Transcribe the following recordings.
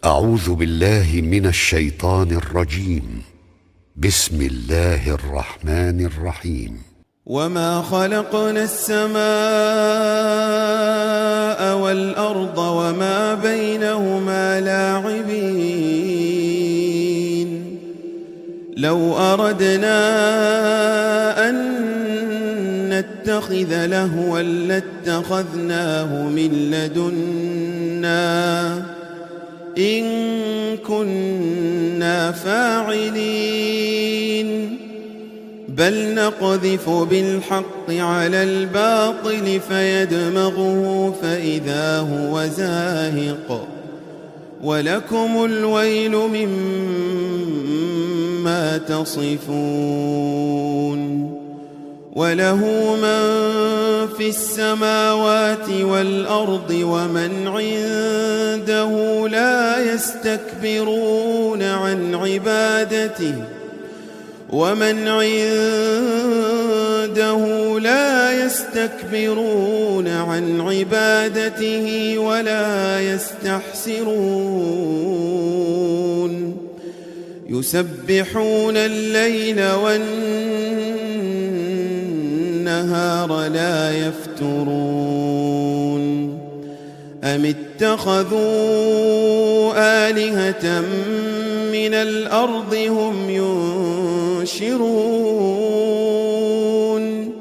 أعوذ بالله من الشيطان الرجيم. بسم الله الرحمن الرحيم. وما خلقنا السماء والأرض وما بينهما لاعبين. لو أردنا أن نتخذ لهوا لاتخذناه من لدنا إن كنا فاعلين. بل نقذف بالحق على الباطل فيدمغه فإذا هو زاهق ولكم الويل مما تصفون. وله من في السماوات والأرض ومن عنده لا يستكبرون عن عبادته ولا يستحسرون. يسبحون الليل والنهار لا يفترون. أم اتخذوا آلهة من الأرض هم ينشرون.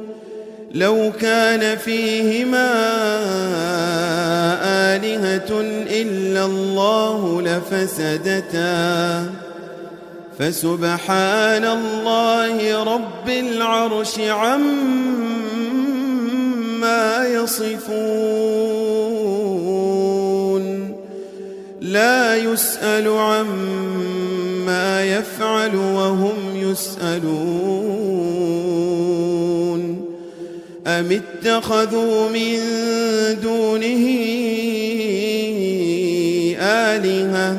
لو كان فيهما آلهة إلا الله لفسدتا فسبحان الله رب العرش عما يصفون. لا يسأل عما يفعل وهم يسألون. أم اتخذوا من دونه آلهة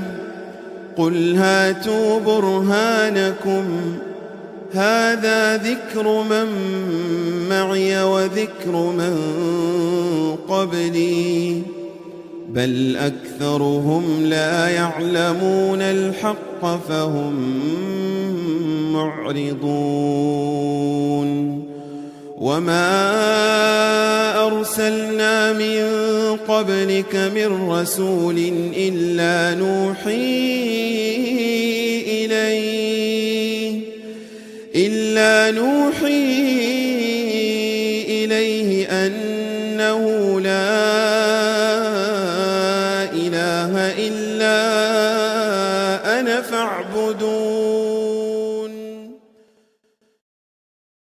قل هاتوا برهانكم هذا ذكر من معي وذكر من قبلي بل أكثرهم لا يعلمون الحق فهم معرضون. وما أرسلنا من قبلك من رسول إلا نوحي إليه أنه لا إله إلا أنا فاعبدون.